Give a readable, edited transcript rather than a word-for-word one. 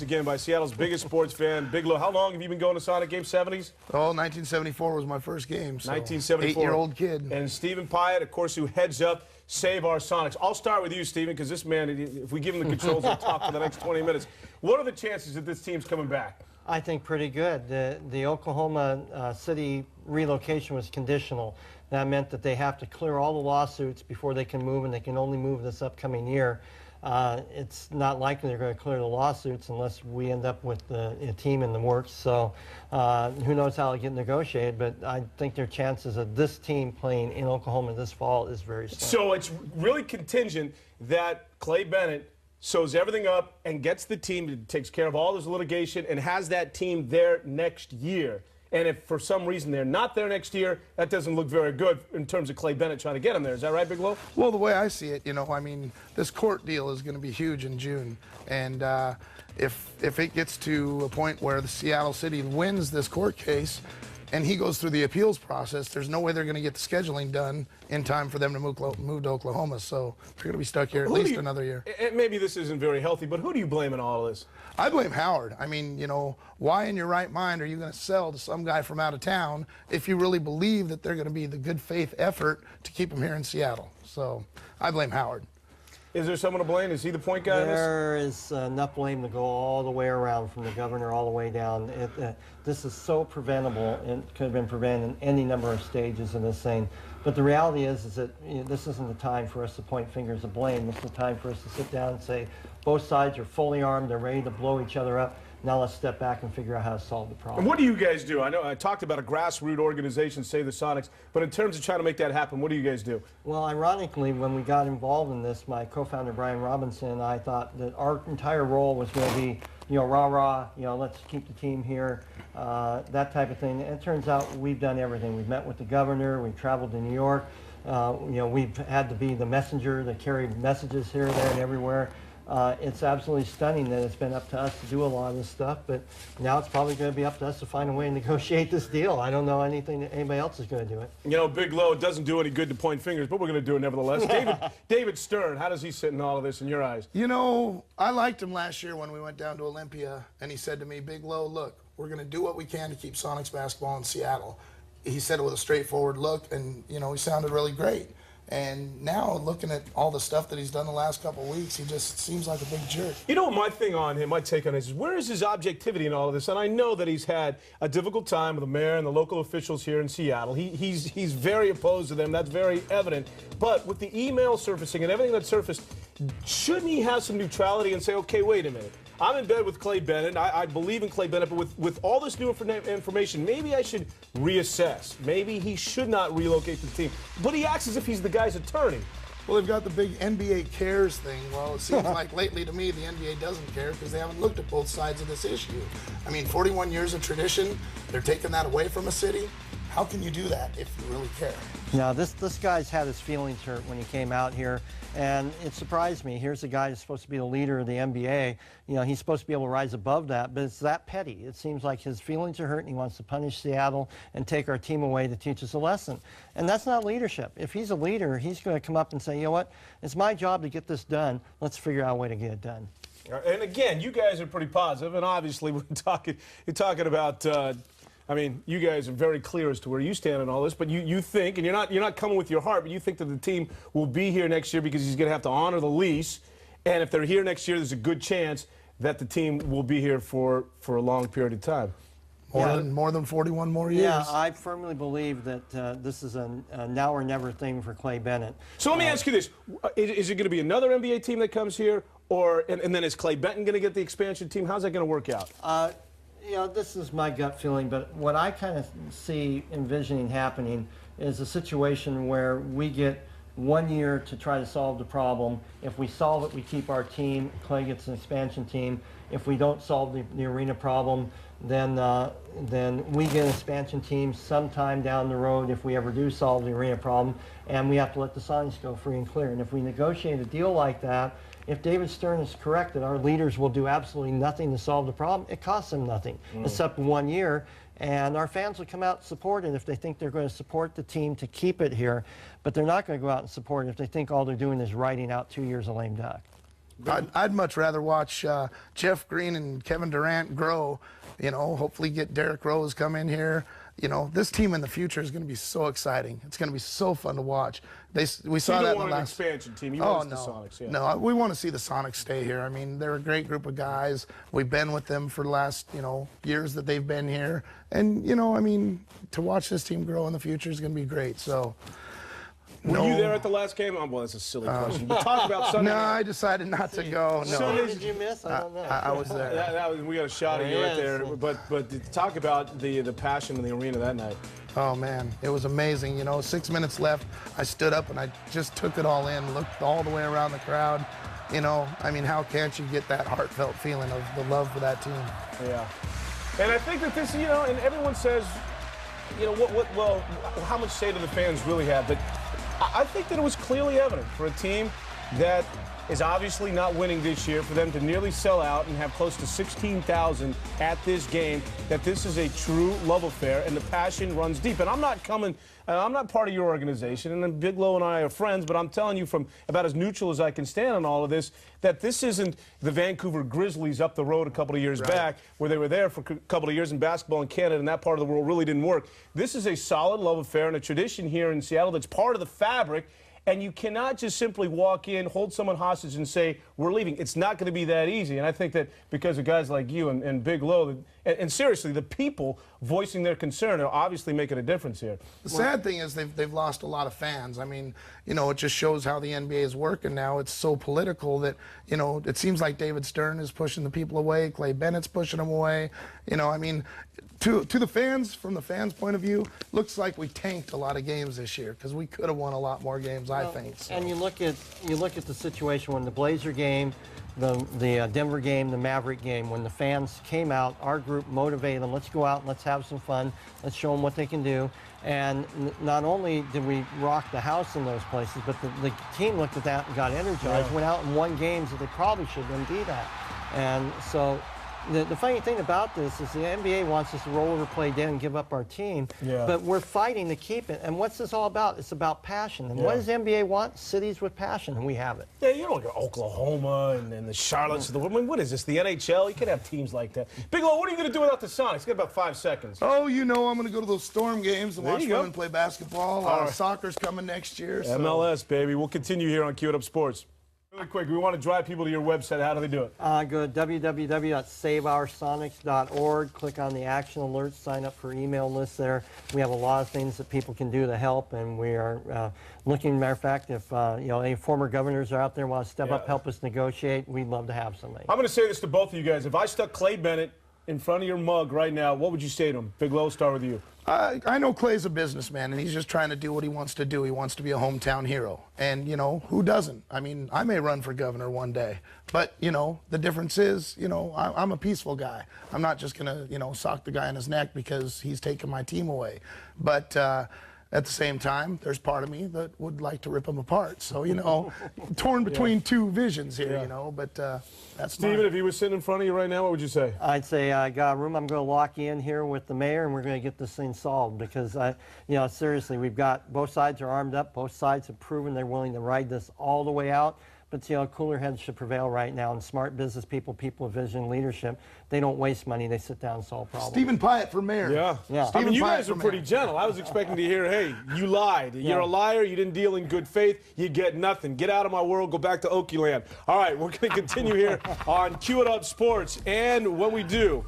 Again by Seattle's biggest sports fan, Big Lou. How long have you been going to Sonic Game 70s? Oh, 1974 was my first game. So 1974. 8-year-old kid. And Stephen Pyatt, of course, who heads up Save Our Sonics. I'll start with you, Stephen, because this man, if we give him the controls, he'll talk for the next 20 minutes. What are the chances that this team's coming back? I think pretty good. The Oklahoma City relocation was conditional. That meant that they have to clear all the lawsuits before they can move, and they can only move this upcoming year. It's not likely they're going to clear the lawsuits unless we end up with a team in the works. So who knows how it'll get negotiated, but I think their chances of this team playing in Oklahoma this fall is very slim. So it's really contingent that Clay Bennett sews everything up and gets the team that takes care of all this litigation and has that team there next year. And if for some reason they're not there next year, that doesn't look very good in terms of Clay Bennett trying to get him there. Is that right, Big Lou? Well, the way I see it, I mean, this court deal is going to be huge in June. And if it gets to a point where the Seattle City wins this court case and he goes through the appeals process, there's no way they're going to get the scheduling done in time for them to move to Oklahoma. So they're going to be stuck here at least another year. And maybe this isn't very healthy, but who do you blame in all of this? I blame Howard. I mean, why in your right mind are you going to sell to some guy from out of town if you really believe that they're going to be the good faith effort to keep him here in Seattle? So I blame Howard. Is there someone to blame? Is he the point guy in this? There is enough blame to go all the way around, from the governor all the way down. This is so preventable. It could have been prevented in any number of stages in this thing. But the reality is that this isn't the time for us to point fingers of blame. This is the time for us to sit down and say, both sides are fully armed, they're ready to blow each other up. Now let's step back and figure out how to solve the problem. And what do you guys do? I know I talked about a grassroots organization, Save the Sonics, but in terms of trying to make that happen, what do you guys do? Well, ironically, when we got involved in this, my co-founder Brian Robinson and I thought that our entire role was going to be, rah-rah, let's keep the team here, that type of thing. And it turns out we've done everything. We've met with the governor, we've traveled to New York, we've had to be the messenger that carried messages here, there, and everywhere. It's absolutely stunning that it's been up to us to do a lot of this stuff, but now it's probably going to be up to us to find a way to negotiate this deal. I don't know anything that anybody else is going to do it. Big Lou, it doesn't do any good to point fingers, but we're going to do it nevertheless. David Stern, how does he sit in all of this in your eyes? I liked him last year when we went down to Olympia, and he said to me, Big Lou, look, we're going to do what we can to keep Sonics basketball in Seattle. He said it with a straightforward look, and, he sounded really great. And now, looking at all the stuff that he's done the last couple of weeks, he just seems like a big jerk. My thing on him, my take on it is, where is his objectivity in all of this? And I know that he's had a difficult time with the mayor and the local officials here in Seattle. He's very opposed to them. That's very evident. But with the email surfacing and everything that surfaced, shouldn't he have some neutrality and say, okay, wait a minute. I'm in bed with Clay Bennett. I believe in Clay Bennett, but with all this new information, maybe I should reassess. Maybe he should not relocate the team. But he acts as if he's the guy's attorney. Well, they've got the big NBA cares thing. Well, it seems like lately to me the NBA doesn't care because they haven't looked at both sides of this issue. I mean, 41 years of tradition, they're taking that away from a city. How can you do that if you really care? Now, this guy's had his feelings hurt when he came out here, and it surprised me. Here's a guy who's supposed to be the leader of the NBA. He's supposed to be able to rise above that, but it's that petty. It seems like his feelings are hurt, and he wants to punish Seattle and take our team away to teach us a lesson. And that's not leadership. If he's a leader, he's going to come up and say, you know what, it's my job to get this done. Let's figure out a way to get it done. And again, you guys are pretty positive, and obviously you're talking about you guys are very clear as to where you stand on all this, but you think, and you're not coming with your heart, but you think that the team will be here next year because he's going to have to honor the lease, and if they're here next year, there's a good chance that the team will be here for a long period of time. More than 41 more years. Yeah, I firmly believe that this is a now or never thing for Clay Bennett. So let me ask you this. Is it going to be another NBA team that comes here, and then is Clay Bennett going to get the expansion team? How's that going to work out? This is my gut feeling, but what I kind of see envisioning happening is a situation where we get 1 year to try to solve the problem. If we solve it, we keep our team. Clay gets an expansion team. If we don't solve the arena problem, then we get an expansion team sometime down the road if we ever do solve the arena problem, and we have to let the Sonics go free and clear. And if we negotiate a deal like that, if David Stern is correct that our leaders will do absolutely nothing to solve the problem, it costs them nothing, except 1 year. And our fans will come out and support it if they think they're going to support the team to keep it here. But they're not going to go out and support it if they think all they're doing is writing out 2 years of lame duck. I'd much rather watch Jeff Green and Kevin Durant grow. You know, hopefully get Derrick Rose come in here. You know, this team in the future is going to be so exciting. It's going to be so fun to watch. We saw You that don't in the want an last expansion team. You Oh, want no. the Sonics. Yeah. No, we want to see the Sonics stay here. I mean, they're a great group of guys. We've been with them for the last, years that they've been here. And, I mean, to watch this team grow in the future is going to be great. So, Were you there at the last game? Oh, well, that's a silly question. But talk about Sunday. no, I decided not to go. No, What did you miss? I don't know. I was there. We got a shot of you right Yes. there. But talk about the passion in the arena that night. Oh, man, it was amazing. 6 minutes left. I stood up and I just took it all in, looked all the way around the crowd. I mean, how can't you get that heartfelt feeling of the love for that team? Yeah. And I think that this, and everyone says, well, how much say do the fans really have? But I think that it was clearly evident for a team that is obviously not winning this year, for them to nearly sell out and have close to 16,000 at this game, that this is a true love affair and the passion runs deep. And I'm not part of your organization, and then Big Low and I are friends, but I'm telling you from about as neutral as I can stand on all of this, that this isn't the Vancouver Grizzlies up the road a couple of years back, where they were there for a couple of years in basketball in Canada, and that part of the world really didn't work. This is a solid love affair and a tradition here in Seattle that's part of the fabric. And you cannot just simply walk in, hold someone hostage, and say, we're leaving. It's not going to be that easy. And I think that because of guys like you and Big Low, and seriously, the people voicing their concern are obviously making a difference here. The sad thing is they've lost a lot of fans. I mean, it just shows how the NBA is working now. It's so political that, it seems like David Stern is pushing the people away. Clay Bennett's pushing them away. I mean, to the fans, from the fans' point of view, looks like we tanked a lot of games this year because we could have won a lot more games, I think. So. And you look at the situation when the Blazer game, the Denver game, the Maverick game, when the fans came out, our group motivated them. Let's go out and let's have some fun. Let's show them what they can do. And not only did we rock the house in those places, but the team looked at that and got energized, went out and won games that they probably should have been beat at. And so the funny thing about this is the NBA wants us to roll over, play dead, and give up our team. Yeah. But we're fighting to keep it. And what's this all about? It's about passion. And what does the NBA want? Cities with passion, and we have it. Yeah, you don't look at Oklahoma and the Charlottes of the world. I mean, what is this, the NHL? You can have teams like that. Big Low, what are you going to do without the Sonics? You got about 5 seconds. Oh, I'm going to go to those Storm games and There watch you go. women play basketball. All right. Soccer's coming next year. So. MLS, baby. We'll continue here on Cue It Up Sports. Really quick, we want to drive people to your website. How do they do it? Go to www.saveoursonics.org. Click on the action alerts. Sign up for email lists there. We have a lot of things that people can do to help, and we are looking. Matter of fact, if any former governors are out there and want to step up, help us negotiate, we'd love to have somebody. I'm going to say this to both of you guys. If I stuck Clay Bennett in front of your mug right now, what would you say to him? Big Low, start with you. I know Clay's a businessman, and he's just trying to do what he wants to do. He wants to be a hometown hero. And, who doesn't? I mean, I may run for governor one day. But, the difference is, I'm a peaceful guy. I'm not just going to, sock the guy in his neck because he's taking my team away. But at the same time, there's part of me that would like to rip him apart. So, torn between two visions here, but that's Steven, mine. if he was sitting in front of you right now, what would you say? I'd say, I got a room. I'm going to lock you in here with the mayor, and we're going to get this thing solved because, seriously, we've got both sides are armed up. Both sides have proven they're willing to ride this all the way out. But, cooler heads should prevail right now. And smart business people, people with vision, leadership, they don't waste money. They sit down and solve problems. Stephen Pyatt for mayor. Yeah. Yeah. I mean, you Stephen guys Pyatt are for pretty mayor. gentle. I was expecting to hear, hey, you lied. You're a liar. You didn't deal in good faith. You get nothing. Get out of my world. Go back to Okie land. All right, we're going to continue here on Cue It Up Sports. And when we do,